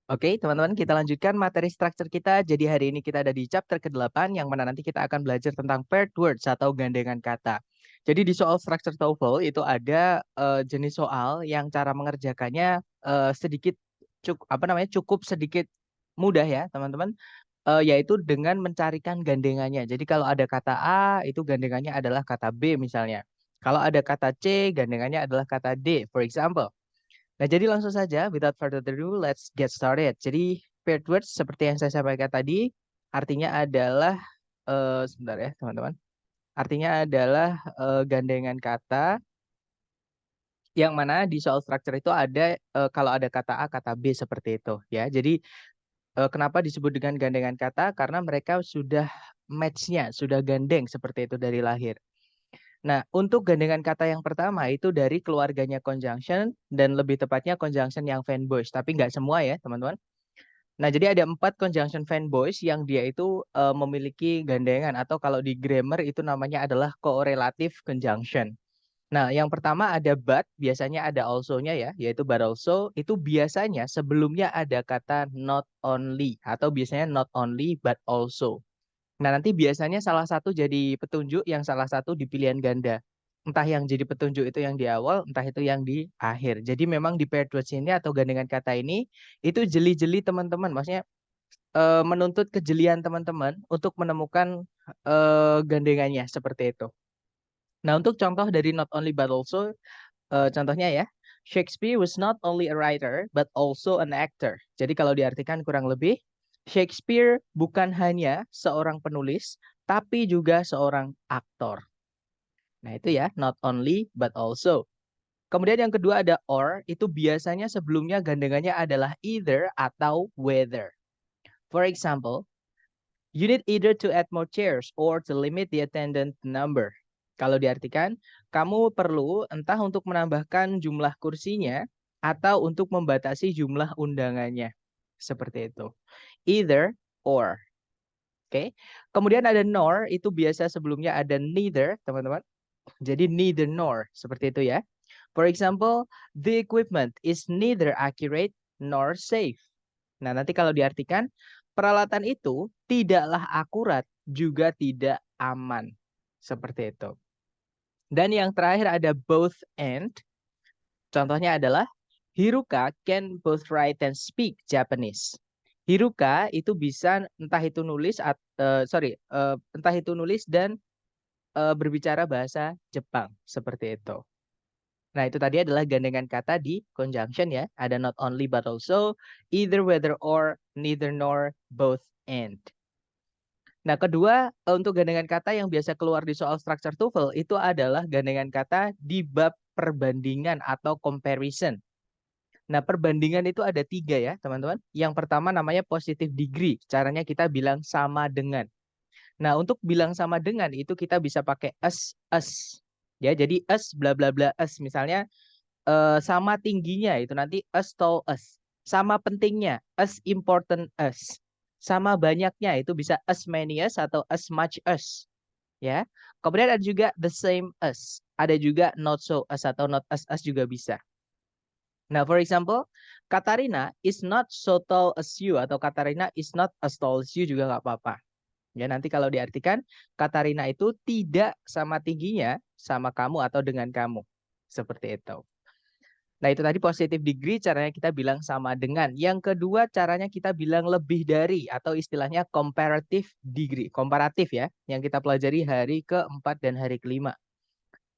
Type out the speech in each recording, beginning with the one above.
Oke, teman-teman, kita lanjutkan materi structure kita. Jadi hari ini kita ada di chapter ke-8 yang mana nanti kita akan belajar tentang paired words atau gandengan kata. Jadi di soal structure TOEFL itu ada jenis soal yang cara mengerjakannya sedikit cukup sedikit mudah ya, teman-teman. Yaitu dengan mencarikan gandengannya. Jadi kalau ada kata A, itu gandengannya adalah kata B misalnya. Kalau ada kata C, gandengannya adalah kata D, for example. Nah, jadi langsung saja, without further ado, let's get started. Jadi, paired words seperti yang saya sampaikan tadi, artinya adalah, sebentar ya, teman-teman. Artinya adalah gandengan kata, yang mana di soal structure itu ada, kalau ada kata A, kata B seperti itu. Ya, jadi kenapa disebut dengan gandengan kata? Karena mereka sudah match-nya, sudah gandeng seperti itu dari lahir. Nah, untuk gandengan kata yang pertama itu dari keluarganya conjunction dan lebih tepatnya conjunction yang fanboys, tapi nggak semua ya, teman-teman. Nah, jadi ada 4 conjunction fanboys yang dia itu memiliki gandengan atau kalau di grammar itu namanya adalah correlative conjunction. Nah, yang pertama ada but, biasanya ada also-nya ya, yaitu but also. Itu biasanya sebelumnya ada kata not only atau biasanya not only but also. Nah, nanti biasanya salah satu jadi petunjuk, yang salah satu di pilihan ganda. Entah yang jadi petunjuk itu yang di awal, entah itu yang di akhir. Jadi memang di paired words ini atau gandengan kata ini, itu jeli-jeli teman-teman. Maksudnya menuntut kejelian teman-teman untuk menemukan gandengannya seperti itu. Nah, untuk contoh dari not only but also, contohnya ya, Shakespeare was not only a writer but also an actor. Jadi kalau diartikan kurang lebih, Shakespeare bukan hanya seorang penulis, tapi juga seorang aktor. Nah itu ya, not only but also. Kemudian yang kedua ada or, itu biasanya sebelumnya gandengannya adalah either atau whether. For example, you need either to add more chairs or to limit the attendant number. Kalau diartikan, kamu perlu entah untuk menambahkan jumlah kursinya atau untuk membatasi jumlah undangannya. Seperti itu. Either or. Oke. Kemudian ada nor, itu biasa sebelumnya ada neither, teman-teman. Jadi neither nor, seperti itu ya. For example, the equipment is neither accurate nor safe. Nah, nanti kalau diartikan, peralatan itu tidaklah akurat, juga tidak aman. Seperti itu. Dan yang terakhir ada both and. Contohnya adalah, Hiruka can both write and speak Japanese. Hiruka itu bisa entah itu nulis, entah itu nulis dan berbicara bahasa Jepang. Seperti itu. Nah, itu tadi adalah gandengan kata di conjunction ya. Ada not only but also, either, whether, or, neither, nor, both, and. Nah, kedua, untuk gandengan kata yang biasa keluar di soal structure TOEFL itu adalah gandengan kata di bab perbandingan atau comparison. Nah, perbandingan itu ada 3 ya, teman-teman. Yang pertama namanya positive degree. Caranya kita bilang sama dengan. Nah, untuk bilang sama dengan itu kita bisa pakai as. Ya, jadi as bla bla bla as. Misalnya sama tingginya itu nanti as tall as. Sama pentingnya as important as. Sama banyaknya itu bisa as many as atau as much as. Ya. Kemudian ada juga the same as. Ada juga not so as atau not as juga bisa. Nah, for example, Katarina is not so tall as you atau Katarina is not as tall as you juga nggak apa-apa. Ya, nanti kalau diartikan Katarina itu tidak sama tingginya sama kamu atau dengan kamu. Seperti itu. Nah, itu tadi positive degree caranya kita bilang sama dengan. Yang kedua caranya kita bilang lebih dari atau istilahnya comparative degree. Komparatif ya, yang kita pelajari hari keempat dan hari kelima.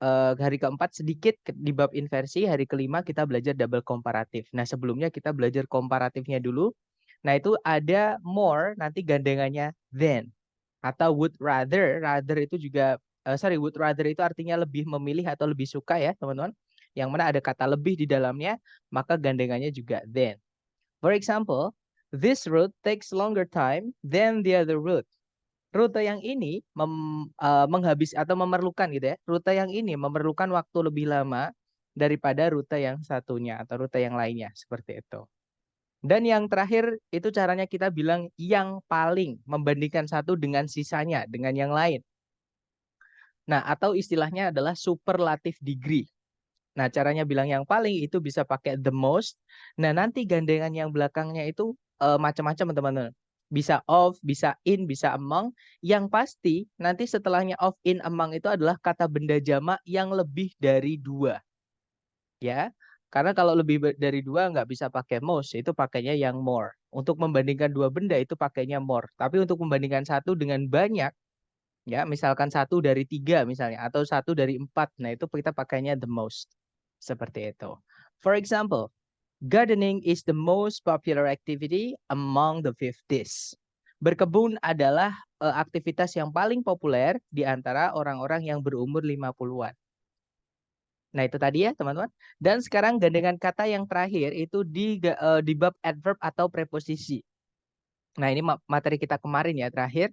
Hari keempat sedikit di bab inversi, hari kelima kita belajar double komparatif. Nah, sebelumnya kita belajar komparatifnya dulu. Nah, itu ada more, nanti gandengannya than. Atau would rather, itu juga, would rather itu artinya lebih memilih atau lebih suka ya, teman-teman. Yang mana ada kata lebih di dalamnya, maka gandengannya juga than. For example, this route takes longer time than the other route. Rute yang ini menghabis atau memerlukan gitu ya. Rute yang ini memerlukan waktu lebih lama daripada rute yang satunya atau rute yang lainnya seperti itu. Dan yang terakhir itu caranya kita bilang yang paling membandingkan satu dengan sisanya, dengan yang lain. Nah, atau istilahnya adalah superlative degree. Nah, caranya bilang yang paling itu bisa pakai the most. Nah, nanti gandengan yang belakangnya itu macam-macam teman-teman. Bisa of, bisa in, bisa among. Yang pasti nanti setelahnya of, in, among itu adalah kata benda jamak yang lebih dari 2. Ya, karena kalau lebih dari 2 nggak bisa pakai most, itu pakainya yang more. Untuk membandingkan 2 benda itu pakainya more. Tapi untuk membandingkan satu dengan banyak, ya misalkan 1 dari 3 misalnya, atau 1 dari 4, nah itu kita pakainya the most. Seperti itu. For example, gardening is the most popular activity among the 50s. Berkebun adalah aktivitas yang paling populer di antara orang-orang yang berumur 50-an. Nah, itu tadi ya, teman-teman. Dan sekarang gandengan kata yang terakhir itu di bab adverb atau preposisi. Nah, ini materi kita kemarin ya, terakhir.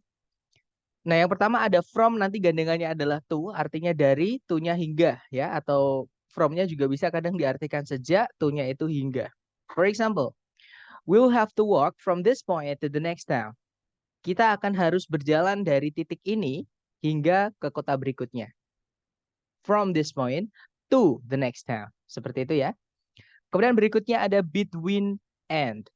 Nah, yang pertama ada from, nanti gandengannya adalah to, artinya dari, to-nya hingga ya, atau from-nya juga bisa kadang diartikan sejak, to-nya itu hingga. For example, we'll have to walk from this point to the next town. Kita akan harus berjalan dari titik ini hingga ke kota berikutnya. From this point to the next town. Seperti itu ya. Kemudian berikutnya ada between and.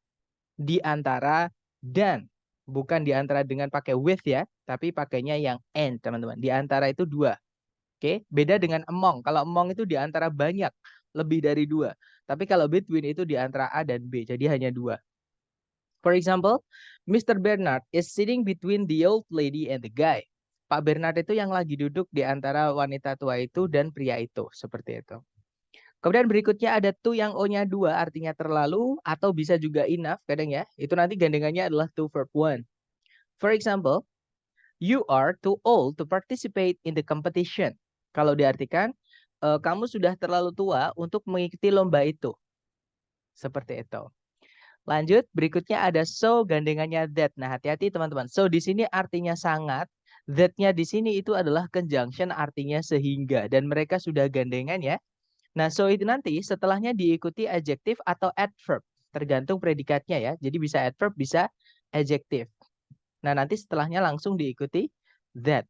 Di antara dan. Bukan di antara dengan pakai with ya, tapi pakainya yang and, teman-teman. Di antara itu 2. Oke, beda dengan among. Kalau among itu di antara banyak, lebih dari 2. Tapi kalau between itu di antara A dan B, jadi hanya 2. For example, Mr. Bernard is sitting between the old lady and the guy. Pak Bernard itu yang lagi duduk di antara wanita tua itu dan pria itu, seperti itu. Kemudian berikutnya ada to yang O-nya 2, artinya terlalu, atau bisa juga enough, kadang ya. Itu nanti gandengannya adalah to verb 1. For example, you are too old to participate in the competition. Kalau diartikan, kamu sudah terlalu tua untuk mengikuti lomba itu. Seperti itu. Lanjut, berikutnya ada so, gandengannya that. Nah, hati-hati teman-teman. So di sini artinya sangat, that-nya di sini itu adalah conjunction, artinya sehingga, dan mereka sudah gandengan ya. Nah, so itu nanti setelahnya diikuti adjektif atau adverb, tergantung predikatnya ya. Jadi bisa adverb, bisa adjektif. Nah, nanti setelahnya langsung diikuti that.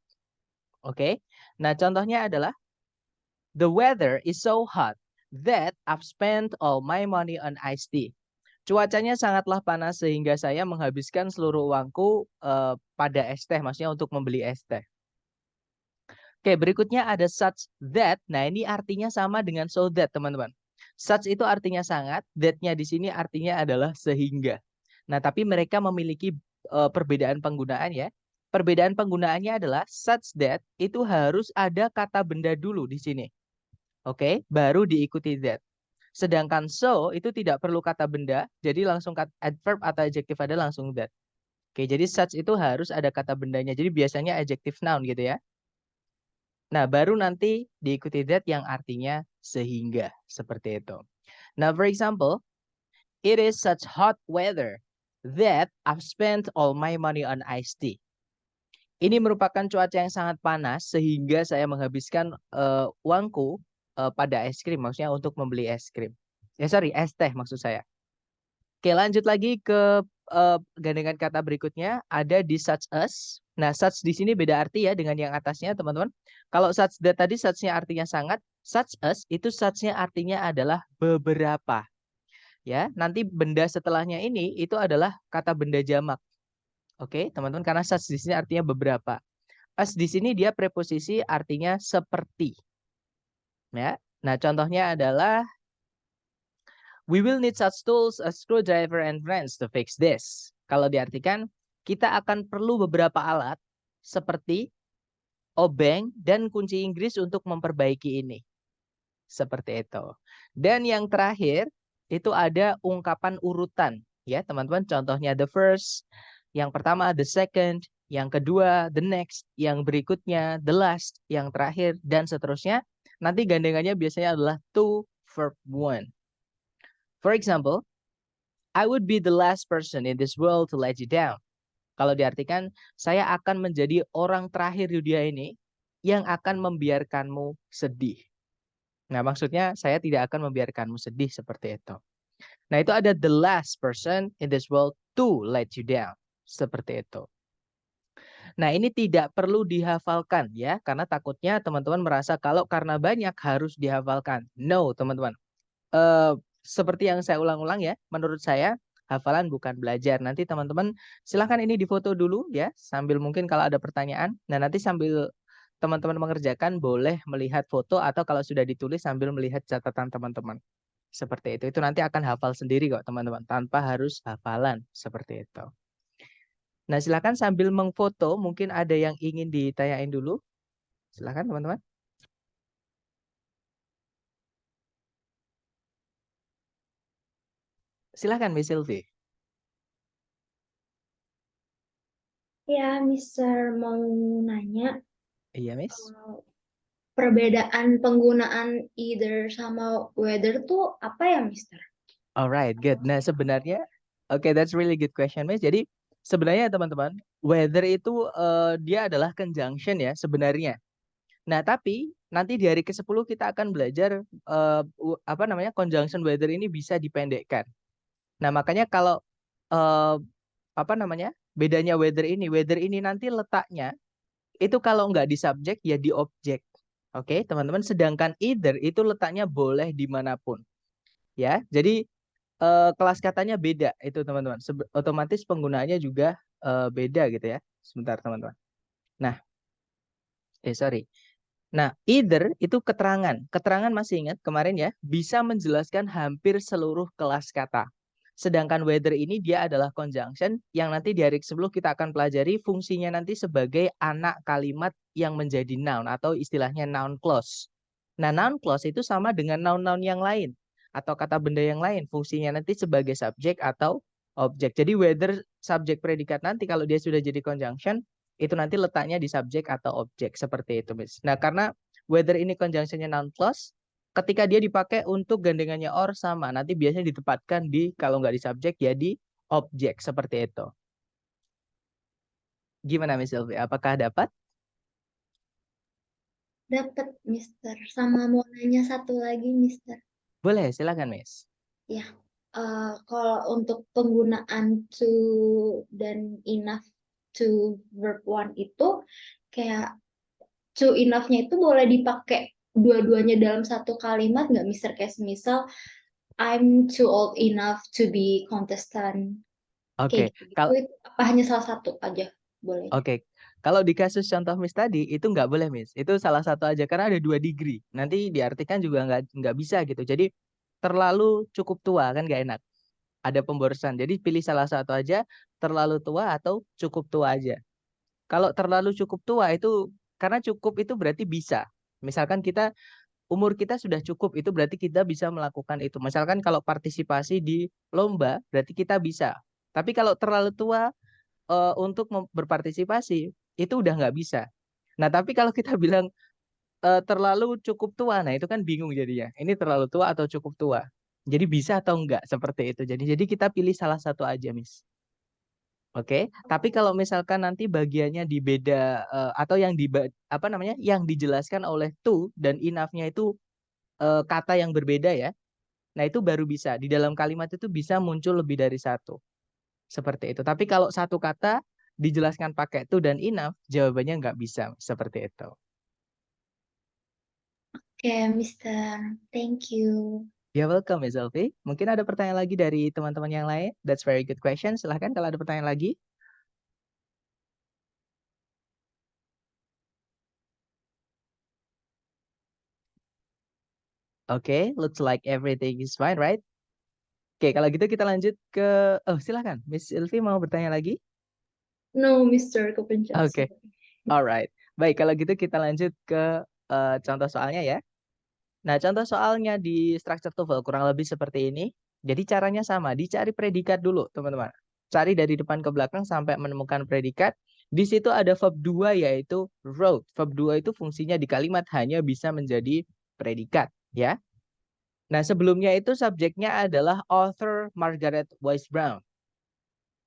Oke. Nah, contohnya adalah the weather is so hot that I've spent all my money on iced tea. Cuacanya sangatlah panas sehingga saya menghabiskan seluruh uangku pada es teh, maksudnya untuk membeli es teh. Oke, berikutnya ada such that. Nah, ini artinya sama dengan so that, teman-teman. Such itu artinya sangat, that-nya di sini artinya adalah sehingga. Nah, tapi mereka memiliki perbedaan penggunaan ya. Perbedaan penggunaannya adalah such that itu harus ada kata benda dulu di sini. Oke, baru diikuti that. Sedangkan so itu tidak perlu kata benda, jadi langsung adverb atau adjective ada langsung that. Oke, jadi such itu harus ada kata bendanya. Jadi biasanya adjective noun gitu ya. Nah, baru nanti diikuti that yang artinya sehingga. Seperti itu. Nah, for example, it is such hot weather that I've spent all my money on iced tea. Ini merupakan cuaca yang sangat panas sehingga saya menghabiskan uangku pada es krim. Maksudnya untuk membeli es krim. Sorry, es teh maksud saya. Oke, lanjut lagi ke gandengan kata berikutnya. Ada di such as. Nah, such di sini beda arti ya dengan yang atasnya, teman-teman. Kalau such that tadi such-nya artinya sangat, such as itu such-nya artinya adalah beberapa. Ya, nanti benda setelahnya ini itu adalah kata benda jamak. Oke, teman-teman, karena such di sini artinya beberapa. As di sini dia preposisi artinya seperti. Ya. Nah, contohnya adalah we will need such tools, a screwdriver and wrench to fix this. Kalau diartikan, kita akan perlu beberapa alat seperti obeng dan kunci Inggris untuk memperbaiki ini. Seperti itu. Dan yang terakhir, itu ada ungkapan urutan. Ya, teman-teman, contohnya the first, yang pertama the second, yang kedua the next, yang berikutnya the last, yang terakhir, dan seterusnya. Nanti gandengannya biasanya adalah to verb 1. For example, I would be the last person in this world to let you down. Kalau diartikan, saya akan menjadi orang terakhir di dunia ini yang akan membiarkanmu sedih. Nah, maksudnya saya tidak akan membiarkanmu sedih seperti itu. Nah, itu ada the last person in this world to let you down. Seperti itu. Nah, ini tidak perlu dihafalkan ya, karena takutnya teman-teman merasa kalau karena banyak harus dihafalkan. No, teman-teman. Eh, Seperti yang saya ulang-ulang ya, menurut saya hafalan bukan belajar. Nanti teman-teman silahkan ini difoto dulu ya, sambil mungkin kalau ada pertanyaan. Nah, nanti sambil teman-teman mengerjakan boleh melihat foto atau kalau sudah ditulis sambil melihat catatan teman-teman. Seperti itu. Itu nanti akan hafal sendiri kok teman-teman, tanpa harus hafalan. Seperti itu. Nah, silakan sambil mengfoto, mungkin ada yang ingin ditanyain dulu. Silakan teman-teman. Silakan Miss Sylvie. Ya, Mister mau nanya Iya, Miss. perbedaan penggunaan either sama whether tuh apa ya, Mister? Alright, good. Nah, sebenarnya, oke, that's really good question, Miss. Jadi, sebenarnya teman-teman, whether itu dia adalah conjunction ya sebenarnya. Nah, tapi nanti di hari ke-10 kita akan belajar apa namanya conjunction whether ini bisa dipendekkan. Nah, makanya kalau eh, apa namanya bedanya whether ini nanti letaknya itu kalau nggak di subjek ya di objek. Oke, teman-teman. Sedangkan either itu letaknya boleh dimanapun. Ya, jadi kelas katanya beda itu teman-teman. Otomatis penggunaannya juga beda gitu ya. Sebentar teman-teman. Nah, sorry. Nah, either itu keterangan. Keterangan masih ingat kemarin ya, bisa menjelaskan hampir seluruh kelas kata. Sedangkan whether ini dia adalah conjunction yang nanti di hari ke-10 kita akan pelajari fungsinya nanti sebagai anak kalimat yang menjadi noun atau istilahnya noun clause. Nah, noun clause itu sama dengan noun-noun yang lain atau kata benda yang lain. Fungsinya nanti sebagai subjek atau objek. Jadi whether subjek predikat nanti kalau dia sudah jadi conjunction itu nanti letaknya di subjek atau objek seperti itu, Miss. Nah, karena whether ini conjunctionnya noun clause, ketika dia dipakai untuk gandengannya or sama, nanti biasanya ditempatkan di kalau nggak di subjek ya di objek seperti itu. Gimana, Miss Sylvie? Apakah dapat? Dapat, Mister. Sama mau nanya satu lagi, Mister. Boleh, silakan, Miss. Ya, kalau untuk penggunaan to dan enough to verb one itu kayak to enough-nya itu boleh dipakai dua-duanya dalam satu kalimat nggak, Mister? Kayak misal I'm too old enough to be contestant kayak Oke, gitu-gitu. kalau Itu apa hanya salah satu aja boleh? oke, kalau di kasus contoh Miss tadi itu nggak boleh, Miss. Itu salah satu aja karena ada 2 degree. Nanti diartikan juga nggak bisa gitu. Jadi terlalu cukup tua kan nggak enak. Ada pemborosan. Jadi pilih salah satu aja, terlalu tua atau cukup tua aja. Kalau terlalu cukup tua itu karena cukup itu berarti bisa. Misalkan umur kita sudah cukup itu berarti kita bisa melakukan itu. Misalkan kalau partisipasi di lomba berarti kita bisa. Tapi kalau terlalu tua untuk berpartisipasi itu udah nggak bisa. Nah, tapi kalau kita bilang terlalu cukup tua, nah itu kan bingung jadinya. Ini terlalu tua atau cukup tua. Jadi bisa atau enggak seperti itu. Jadi kita pilih salah satu aja, Miss. Oke, tapi kalau misalkan nanti bagiannya di beda atau yang apa namanya yang dijelaskan oleh to dan enough-nya itu kata yang berbeda ya. Nah, itu baru bisa di dalam kalimat itu bisa muncul lebih dari satu. Seperti itu. Tapi kalau satu kata dijelaskan pakai to dan enough, jawabannya nggak bisa seperti itu. Oke, Mister. Thank you. You're welcome, Miss Elvi. Mungkin ada pertanyaan lagi dari teman-teman yang lain. That's very good question. Silahkan kalau ada pertanyaan lagi. Oke, looks like everything is fine, right? Oke, kalau gitu kita lanjut ke... Oh, silahkan. Miss Elvi mau bertanya lagi? No, Mister, kepencet. Oke, alright. Baik, kalau gitu kita lanjut ke contoh soalnya ya. Nah, contoh soalnya di structure TOEFL kurang lebih seperti ini. Jadi caranya sama, dicari predikat dulu, teman-teman. Cari dari depan ke belakang sampai menemukan predikat. Di situ ada verb 2 yaitu wrote. Verb 2 itu fungsinya di kalimat hanya bisa menjadi predikat, ya. Nah, sebelumnya itu subjeknya adalah author Margaret Wise Brown.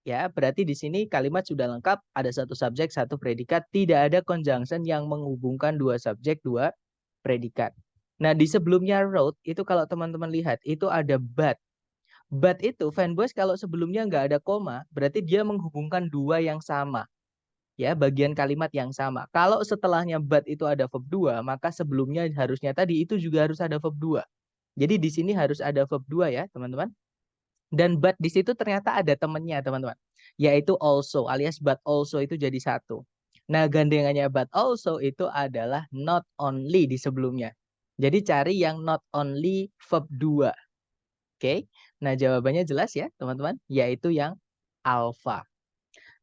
Ya, berarti di sini kalimat sudah lengkap, ada satu subjek, satu predikat, tidak ada conjunction yang menghubungkan dua subjek, dua predikat. Nah, di sebelumnya wrote, itu kalau teman-teman lihat, itu ada but. But itu, fanboys kalau sebelumnya nggak ada koma, berarti dia menghubungkan dua yang sama. Ya, bagian kalimat yang sama. Kalau setelahnya but itu ada verb 2, maka sebelumnya harusnya tadi itu juga harus ada verb 2. Jadi di sini harus ada verb 2 ya, teman-teman. Dan but di situ ternyata ada temennya, teman-teman. Yaitu also alias but also itu jadi satu. Nah, gandengannya but also itu adalah not only di sebelumnya. Jadi cari yang not only verb 2. Oke. Nah, jawabannya jelas ya, teman-teman, yaitu yang alpha.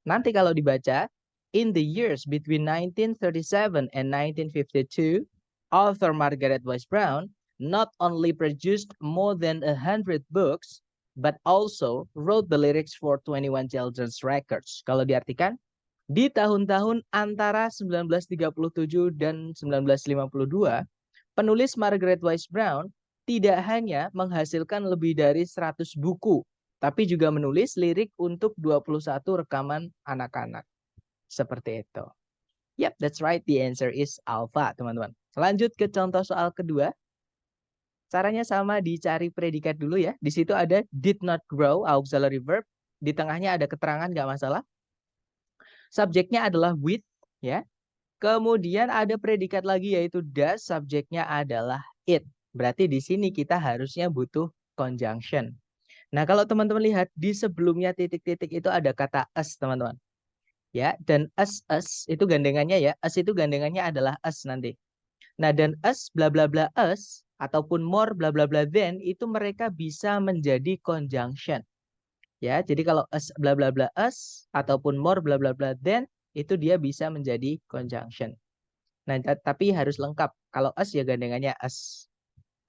Nanti kalau dibaca, in the years between 1937 and 1952, author Margaret Wise Brown not only produced more than 100 books, but also wrote the lyrics for 21 children's records. Kalau diartikan, di tahun-tahun antara 1937 dan 1952, penulis Margaret Wise Brown tidak hanya menghasilkan lebih dari 100 buku, tapi juga menulis lirik untuk 21 rekaman anak-anak. Seperti itu. Yep, that's right. The answer is alpha, teman-teman. Lanjut ke contoh soal kedua. Caranya sama, dicari predikat dulu ya. Di situ ada did not grow, auxiliary verb. Di tengahnya ada keterangan, nggak masalah. Subjeknya adalah with, ya. Kemudian ada predikat lagi yaitu does, subjeknya adalah it. Berarti di sini kita harusnya butuh conjunction. Nah, kalau teman-teman lihat di sebelumnya titik-titik itu ada kata us, teman-teman. Ya, dan us itu gandengannya ya. Us itu gandengannya adalah us nanti. Nah, dan us bla bla bla us ataupun more bla bla bla then itu mereka bisa menjadi conjunction. Ya, jadi kalau us bla bla bla us ataupun more bla bla bla then itu dia bisa menjadi conjunction. Nah, tapi harus lengkap. Kalau us ya gandengannya us.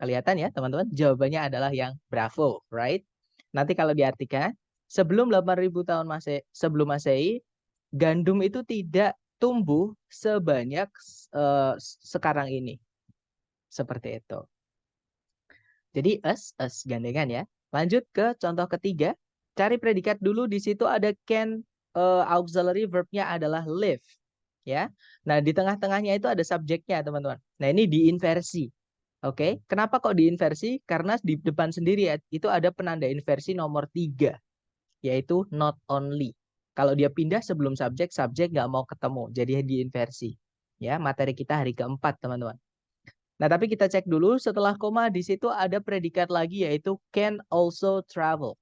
Kelihatan ya, teman-teman? Jawabannya adalah yang bravo, right? Nanti kalau diartikan, sebelum 8.000 tahun sebelum Masehi, gandum itu tidak tumbuh sebanyak sekarang ini. Seperti itu. Jadi us gandengan ya. Lanjut ke contoh ketiga. Cari predikat dulu, di situ ada can, auxiliary verbnya adalah live. Ya. Nah, di tengah-tengahnya itu ada subjeknya, teman-teman. Nah, ini diinversi. Oke, kenapa kok diinversi? Karena di depan sendiri ya, itu ada penanda inversi nomor 3, yaitu not only. Kalau dia pindah sebelum subjek, subjek nggak mau ketemu, jadi diinversi. Ya, materi kita hari keempat, teman-teman. Nah, tapi kita cek dulu, setelah koma di situ ada predikat lagi, yaitu can also travel.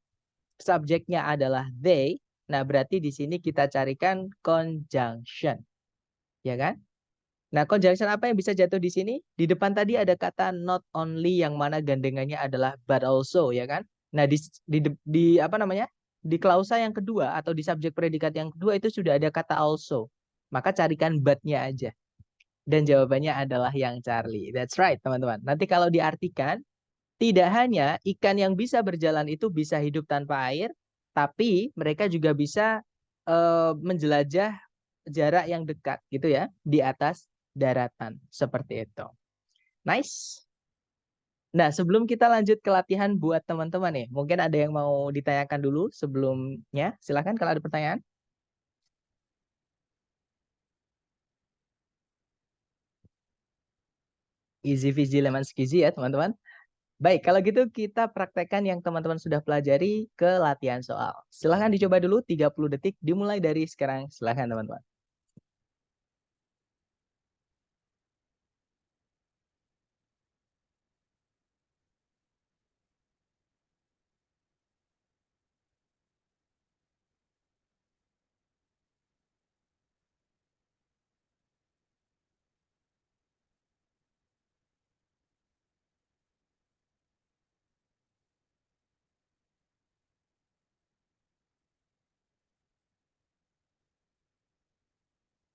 Subjeknya adalah they, nah berarti di sini kita carikan conjunction. Ya kan? Nah, conjunction apa yang bisa jatuh di sini? Di depan tadi ada kata not only yang mana gandengannya adalah but also, ya kan? Nah, di apa namanya? Di klausa yang kedua atau di subjek predikat yang kedua itu sudah ada kata also. Maka carikan but-nya aja. Dan jawabannya adalah yang Charlie. That's right, teman-teman. Nanti kalau diartikan, tidak hanya ikan yang bisa berjalan itu bisa hidup tanpa air, tapi mereka juga bisa menjelajah jarak yang dekat gitu ya, di atas daratan. Seperti itu. Nice. Nah, sebelum kita lanjut ke latihan buat teman-teman nih, mungkin ada yang mau ditanyakan dulu sebelumnya. Silahkan kalau ada pertanyaan. Easy peasy lemon squeezy ya, teman-teman. Baik, kalau gitu kita praktekkan yang teman-teman sudah pelajari ke latihan soal. Silahkan dicoba dulu 30 detik dimulai dari sekarang. Silahkan teman-teman.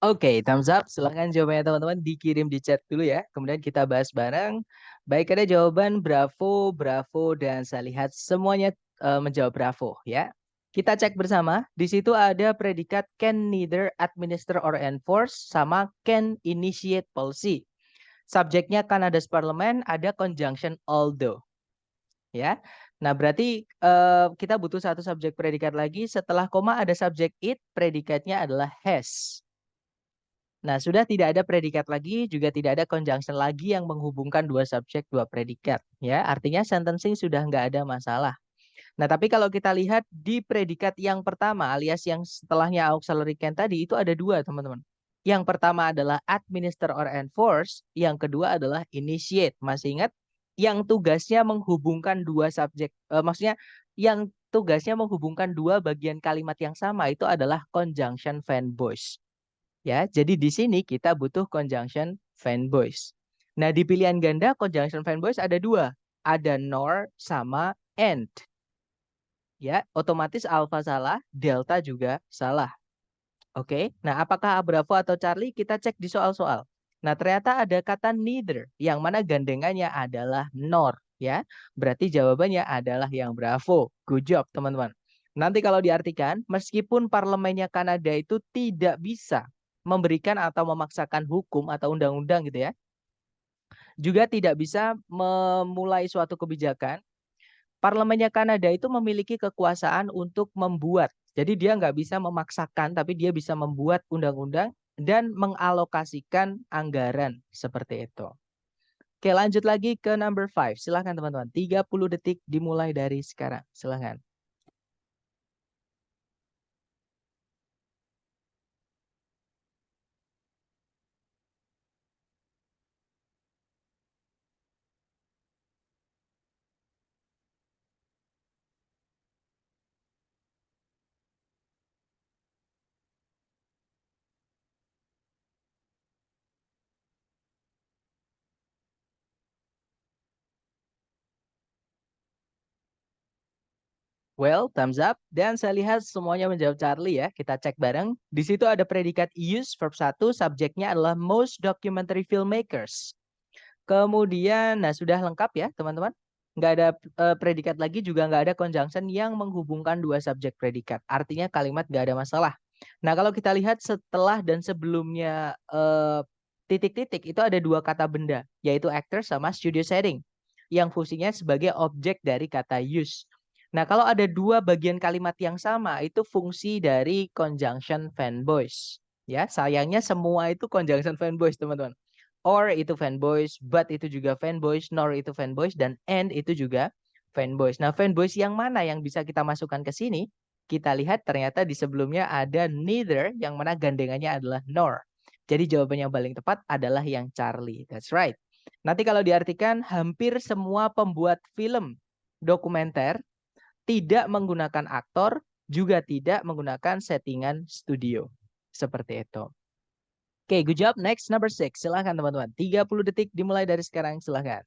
Oke, thumbs up. Silahkan jawabannya teman-teman dikirim di chat dulu ya. Kemudian kita bahas bareng. Baik, ada jawaban bravo, bravo, dan saya lihat semuanya menjawab bravo ya. Kita cek bersama. Di situ ada predikat can neither administer or enforce sama can initiate policy. Subjeknya Canada's Parliament, ada conjunction although. Ya. Nah, berarti kita butuh satu subjek predikat lagi. Setelah koma ada subjek it, predikatnya adalah has. Nah, sudah tidak ada predikat lagi, juga tidak ada conjunction lagi yang menghubungkan dua subjek, dua predikat. Ya, artinya sentencing sudah nggak ada masalah. Nah, tapi kalau kita lihat di predikat yang pertama alias yang setelahnya auxiliary can tadi itu ada dua, teman-teman. Yang pertama adalah administer or enforce, yang kedua adalah initiate. Masih ingat? Yang tugasnya menghubungkan dua subjek, maksudnya yang tugasnya menghubungkan dua bagian kalimat yang sama itu adalah conjunction fan voice. Ya, jadi di sini kita butuh conjunction fan voice. Nah, di pilihan ganda conjunction fan voice ada dua, ada nor sama and. Ya, otomatis alfa salah, delta juga salah. Oke, nah apakah Bravo atau Charlie? Kita cek di soal-soal. Nah, ternyata ada kata neither, yang mana gandengannya adalah nor, ya. Berarti jawabannya adalah yang Bravo. Good job, teman-teman. Nanti kalau diartikan, meskipun parlemennya Kanada itu tidak bisa memberikan atau memaksakan hukum atau undang-undang gitu ya, juga tidak bisa memulai suatu kebijakan. Parlemennya Kanada itu memiliki kekuasaan untuk membuat. Jadi dia nggak bisa memaksakan, tapi dia bisa membuat undang-undang dan mengalokasikan anggaran seperti itu. Oke, lanjut lagi ke number 5. Silahkan teman-teman. 30 detik dimulai dari sekarang. Silahkan. Well, thumbs up. Dan saya lihat semuanya menjawab Charlie ya. Kita cek bareng. Di situ ada predikat use, verb 1, subjeknya adalah most documentary filmmakers. Kemudian, nah sudah lengkap ya teman-teman. Nggak ada predikat lagi, juga nggak ada conjunction yang menghubungkan dua subjek predikat. Artinya kalimat nggak ada masalah. Nah kalau kita lihat setelah dan sebelumnya titik-titik itu ada dua kata benda, yaitu actor sama studio setting, yang fungsinya sebagai objek dari kata use. Nah kalau ada dua bagian kalimat yang sama, itu fungsi dari conjunction fanboys. Ya, sayangnya semua itu conjunction fanboys teman-teman. Or itu fanboys, but itu juga fanboys, nor itu fanboys, dan and itu juga fanboys. Nah, fanboys yang mana yang bisa kita masukkan ke sini? Kita lihat ternyata di sebelumnya ada neither, yang mana gandengannya adalah nor. Jadi jawaban yang paling tepat adalah yang Charlie. That's right. Nanti kalau diartikan, hampir semua pembuat film dokumenter tidak menggunakan aktor, juga tidak menggunakan settingan studio. Seperti itu. Oke, good job. Next, number 6. Silahkan teman-teman. 30 detik dimulai dari sekarang. Silahkan.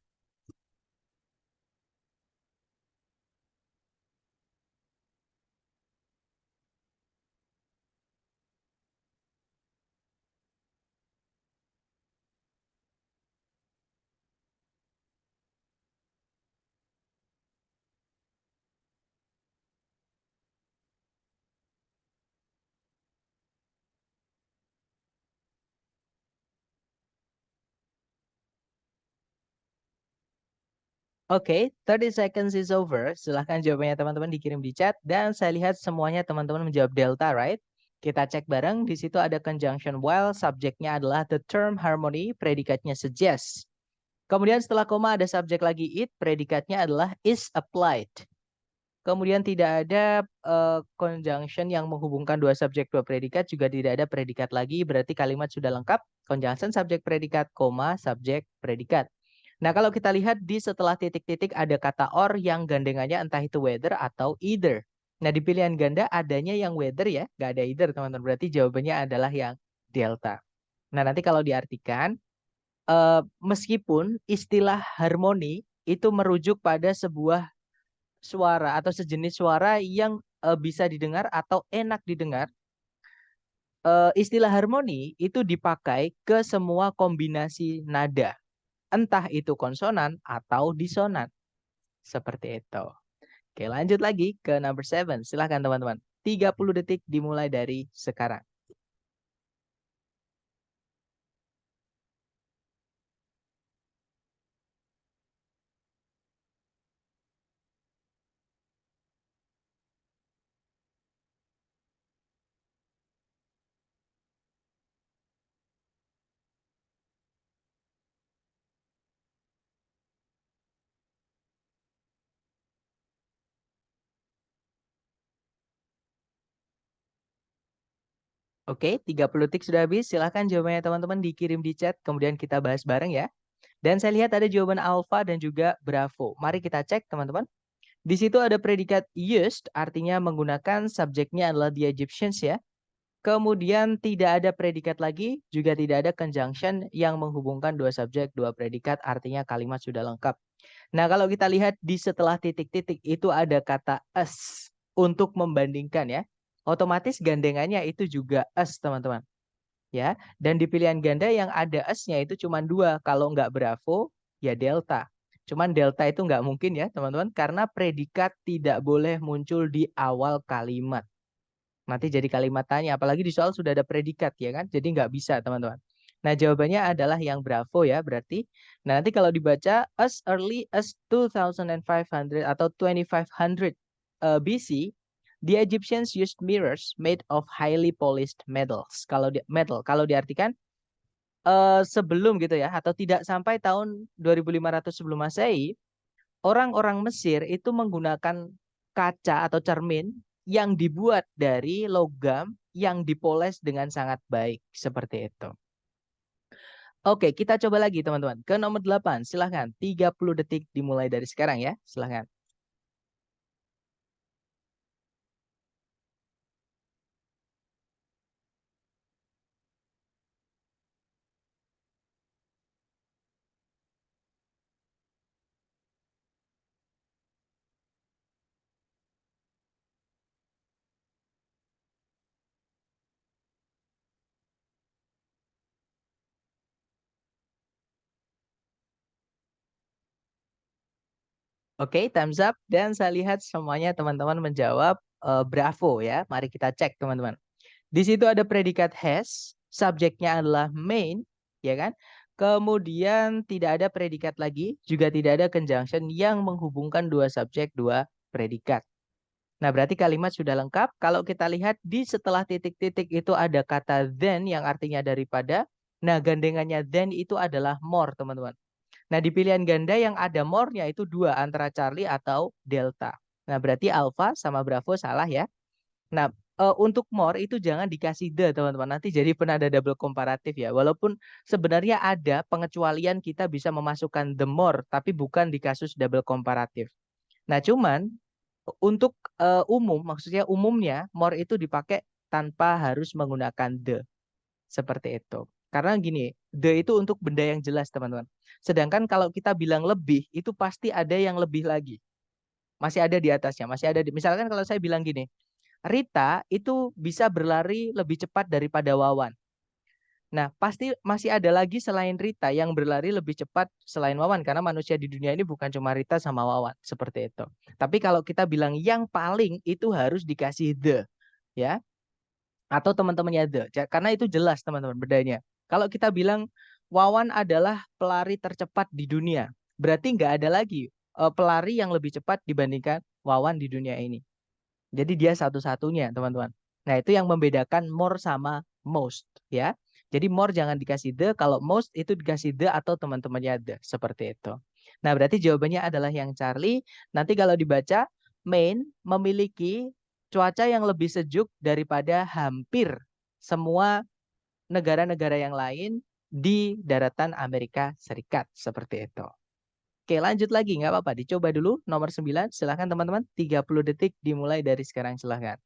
Oke, 30 seconds is over. Silahkan jawabannya teman-teman dikirim di chat. Dan saya lihat semuanya teman-teman menjawab delta, right? Kita cek bareng. Di situ ada conjunction while. Subjeknya adalah the term harmony. Predikatnya suggest. Kemudian setelah koma ada subjek lagi it. Predikatnya adalah is applied. Kemudian tidak ada conjunction yang menghubungkan dua subjek dua predikat, juga tidak ada predikat lagi, berarti kalimat sudah lengkap. Conjunction subjek predikat, koma subjek predikat. Nah kalau kita lihat di setelah titik-titik ada kata or yang gandengannya entah itu whether atau either. Nah di pilihan ganda adanya yang whether ya, nggak ada either teman-teman. Berarti jawabannya adalah yang delta. Nah nanti kalau diartikan, meskipun istilah harmoni itu merujuk pada sebuah suara atau sejenis suara yang bisa didengar atau enak didengar, istilah harmoni itu dipakai ke semua kombinasi nada, entah itu konsonan atau disonan. Seperti itu. Oke, lanjut lagi ke number 7. Silahkan teman-teman. 30 detik dimulai dari sekarang. Oke, 30 detik sudah habis. Silahkan jawabannya teman-teman dikirim di chat, kemudian kita bahas bareng ya. Dan saya lihat ada jawaban alpha dan juga bravo. Mari kita cek teman-teman. Di situ ada predikat used, artinya menggunakan, subjeknya adalah the Egyptians ya. Kemudian tidak ada predikat lagi, juga tidak ada conjunction yang menghubungkan dua subjek, dua predikat, artinya kalimat sudah lengkap. Nah, kalau kita lihat di setelah titik-titik itu ada kata us untuk membandingkan ya. Otomatis gandengannya itu juga us, teman-teman. Ya, dan di pilihan ganda yang ada us-nya itu cuma dua. Kalau nggak bravo, ya delta. Cuman delta itu nggak mungkin ya, teman-teman, karena predikat tidak boleh muncul di awal kalimat. Nanti jadi kalimat tanya, apalagi di soal sudah ada predikat ya kan, jadi nggak bisa teman-teman. Nah jawabannya adalah yang bravo ya berarti. Nah nanti kalau dibaca as early as 2500 atau 2500 BC, the Egyptians used mirrors made of highly polished metals. Kalau diartikan sebelum gitu ya, atau tidak sampai tahun 2500 sebelum Masehi, orang-orang Mesir itu menggunakan kaca atau cermin yang dibuat dari logam yang dipoles dengan sangat baik. Seperti itu. Oke, kita coba lagi teman-teman. Ke nomor 8, silahkan. 30 detik dimulai dari sekarang ya. Silahkan. Oke, time's up. Dan saya lihat semuanya teman-teman menjawab bravo ya. Mari kita cek teman-teman. Di situ ada predikat has, subjeknya adalah main, ya kan? Kemudian tidak ada predikat lagi, juga tidak ada conjunction yang menghubungkan dua subjek, dua predikat. Nah, berarti kalimat sudah lengkap. Kalau kita lihat di setelah titik-titik itu ada kata then yang artinya daripada. Nah, gandengannya then itu adalah more, teman-teman. Nah, di pilihan ganda yang ada more-nya itu dua, antara Charlie atau Delta. Nah, berarti Alpha sama Bravo salah ya. Nah, untuk more itu jangan dikasih the, teman-teman. Nanti jadi penada double komparatif ya. Walaupun sebenarnya ada pengecualian kita bisa memasukkan the more, tapi bukan di kasus double komparatif. Nah, cuman untuk umum, maksudnya umumnya more itu dipakai tanpa harus menggunakan the. Seperti itu. Karena gini, the itu untuk benda yang jelas, teman-teman. Sedangkan kalau kita bilang lebih, itu pasti ada yang lebih lagi. Masih ada di atasnya, masih ada misalkan kalau saya bilang gini, Rita itu bisa berlari lebih cepat daripada Wawan. Nah, pasti masih ada lagi selain Rita yang berlari lebih cepat selain Wawan. Karena manusia di dunia ini bukan cuma Rita sama Wawan. Seperti itu. Tapi kalau kita bilang yang paling itu harus dikasih the. Ya. Atau teman-temannya the. Karena itu jelas teman-teman bedanya. Kalau kita bilang Wawan adalah pelari tercepat di dunia. Berarti nggak ada lagi pelari yang lebih cepat dibandingkan Wawan di dunia ini. Jadi dia satu-satunya, teman-teman. Nah, itu yang membedakan more sama most, ya. Jadi more jangan dikasih the, kalau most itu dikasih the atau teman-temannya the, seperti itu. Nah, berarti jawabannya adalah yang Charlie. Nanti kalau dibaca, Maine memiliki cuaca yang lebih sejuk daripada hampir semua negara-negara yang lain di daratan Amerika Serikat, seperti itu. Oke, lanjut lagi. Nggak apa-apa. Dicoba dulu. Nomor 9. Silahkan teman-teman. 30 detik dimulai dari sekarang. Silahkan.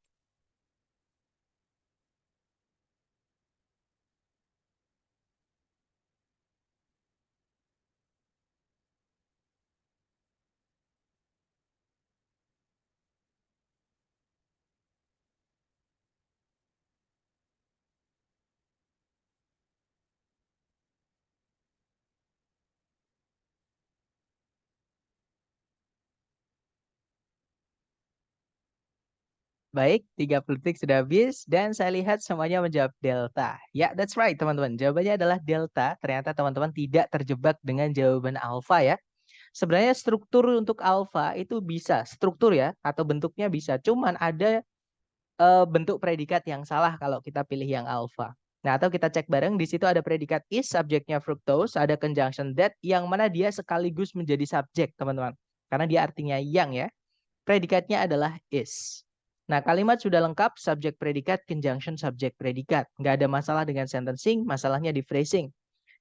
Baik, 30 detik sudah habis. Dan saya lihat semuanya menjawab Delta. Ya, that's right teman-teman. Jawabannya adalah Delta. Ternyata teman-teman tidak terjebak dengan jawaban Alpha ya. Sebenarnya struktur untuk Alpha itu bisa. Struktur ya, atau bentuknya bisa. Cuman ada bentuk predikat yang salah kalau kita pilih yang alpha. Nah, atau kita cek bareng, di situ ada predikat is, subjeknya fructose, ada conjunction that, yang mana dia sekaligus menjadi subjek, teman-teman. Karena dia artinya yang ya. Predikatnya adalah is. Nah, kalimat sudah lengkap, subjek predikat, conjunction subjek predikat. Nggak ada masalah dengan sentencing, masalahnya di phrasing.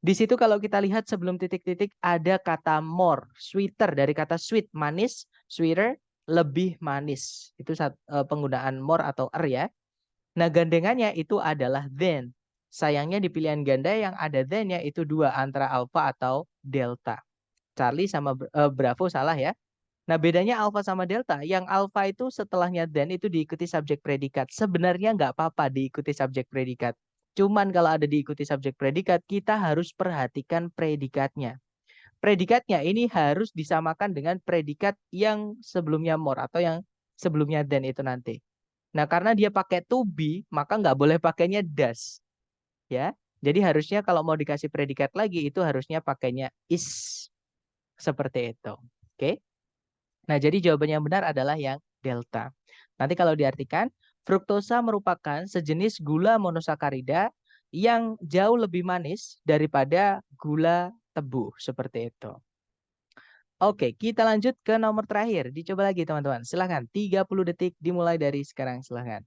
Di situ kalau kita lihat sebelum titik-titik ada kata more, sweeter dari kata sweet, manis, sweeter, lebih manis. Itu penggunaan more atau ya. Nah, gandengannya itu adalah then. Sayangnya di pilihan ganda yang ada then-nya itu dua, antara alpha atau delta. Charlie sama Bravo salah ya. Nah, bedanya alpha sama delta. Yang alpha itu setelahnya then itu diikuti subjek predikat. Sebenarnya nggak apa-apa diikuti subjek predikat. Cuman kalau ada diikuti subjek predikat, kita harus perhatikan predikatnya. Predikatnya ini harus disamakan dengan predikat yang sebelumnya more atau yang sebelumnya then itu nanti. Nah, karena dia pakai to be, maka nggak boleh pakainya does. Ya, jadi harusnya kalau mau dikasih predikat lagi, itu harusnya pakainya is. Seperti itu. Oke. Nah, jadi jawabannya yang benar adalah yang delta. Nanti kalau diartikan, fruktosa merupakan sejenis gula monosakarida yang jauh lebih manis daripada gula tebu. Seperti itu. Oke, kita lanjut ke nomor terakhir. Dicoba lagi teman-teman. Silahkan, 30 detik dimulai dari sekarang. Silahkan.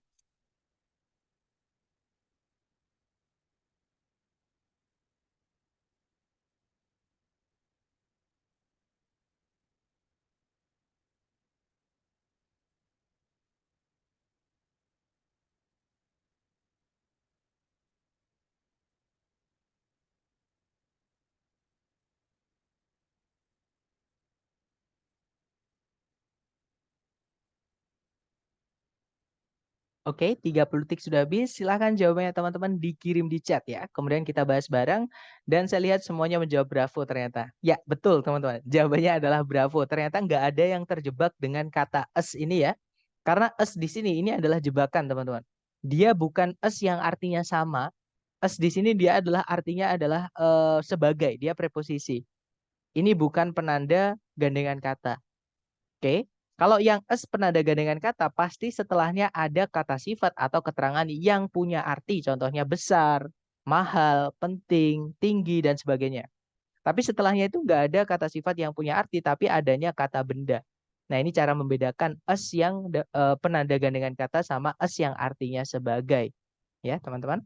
Oke, 30 detik sudah habis. Silahkan jawabannya teman-teman dikirim di chat ya. Kemudian kita bahas bareng. Dan saya lihat semuanya menjawab bravo ternyata. Ya, betul teman-teman. Jawabannya adalah bravo. Ternyata nggak ada yang terjebak dengan kata es ini ya. Karena es di sini ini adalah jebakan teman-teman. Dia bukan es yang artinya sama. Es di sini dia adalah artinya adalah sebagai. Dia preposisi. Ini bukan penanda gandengan kata. Oke. Kalau yang es penanda gandengan kata, pasti setelahnya ada kata sifat atau keterangan yang punya arti. Contohnya besar, mahal, penting, tinggi, dan sebagainya. Tapi setelahnya itu nggak ada kata sifat yang punya arti, tapi adanya kata benda. Nah, ini cara membedakan es yang penanda gandengan kata sama es yang artinya sebagai. Ya, teman-teman.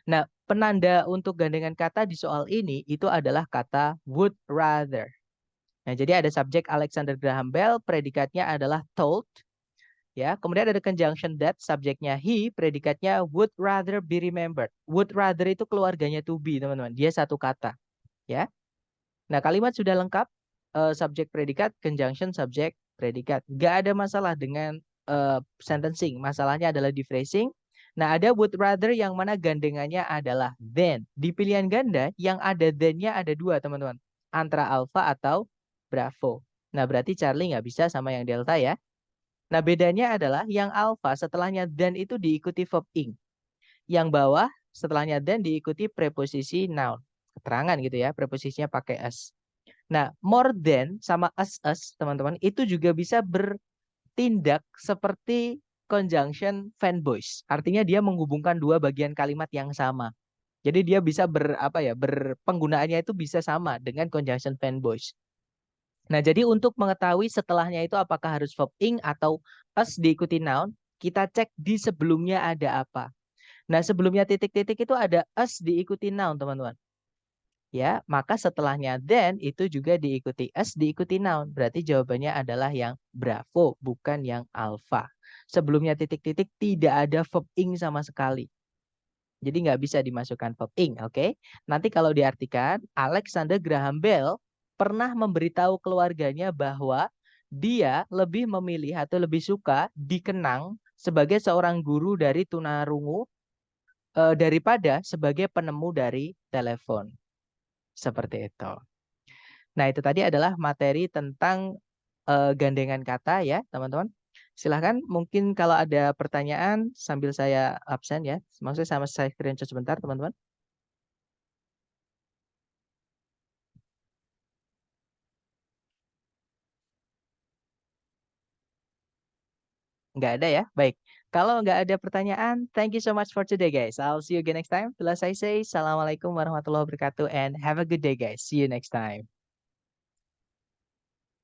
Nah, penanda untuk gandengan kata di soal ini itu adalah kata would rather. Nah, jadi ada subjek Alexander Graham Bell, predikatnya adalah told. Ya, kemudian ada conjunction that, subjeknya he, predikatnya would rather be remembered. Would rather itu keluarganya to be, teman-teman. Dia satu kata. Ya. Nah, kalimat sudah lengkap. Subjek predikat, conjunction subjek predikat. Gak ada masalah dengan sentencing. Masalahnya adalah di phrasing. Nah, ada would rather yang mana gandengannya adalah then. Di pilihan ganda, yang ada then-nya ada dua, teman-teman. Antara alpha atau bravo. Nah, berarti Charlie nggak bisa sama yang delta ya. Nah, bedanya adalah yang alpha setelahnya then itu diikuti verb ing. Yang bawah setelahnya then diikuti preposisi noun. Keterangan gitu ya, preposisinya pakai s. Nah, more than sama as teman-teman itu juga bisa bertindak seperti conjunction fanboys. Artinya dia menghubungkan dua bagian kalimat yang sama. Jadi dia bisa berpenggunaannya itu bisa sama dengan conjunction fanboys. Nah, jadi untuk mengetahui setelahnya itu apakah harus verb ing atau as diikuti noun, kita cek di sebelumnya ada apa. Nah, sebelumnya titik-titik itu ada as diikuti noun, teman-teman. Ya, maka setelahnya then itu juga diikuti as diikuti noun. Berarti jawabannya adalah yang bravo, bukan yang alpha. Sebelumnya titik-titik tidak ada verb ing sama sekali. Jadi nggak bisa dimasukkan verb ing, oke? Nanti kalau diartikan, Alexander Graham Bell pernah memberitahu keluarganya bahwa dia lebih memilih atau lebih suka dikenang sebagai seorang guru dari tunarungu daripada sebagai penemu dari telepon. Seperti itu. Nah, itu tadi adalah materi tentang gandengan kata ya, teman-teman. Silahkan, mungkin kalau ada pertanyaan sambil saya absen ya. Maksudnya sama saya screenshot sebentar, teman-teman. Nggak ada ya? Baik. Kalau nggak ada pertanyaan, thank you so much for today, guys. I'll see you again next time. Bila saya say, Assalamualaikum warahmatullahi wabarakatuh, and have a good day, guys. See you next time.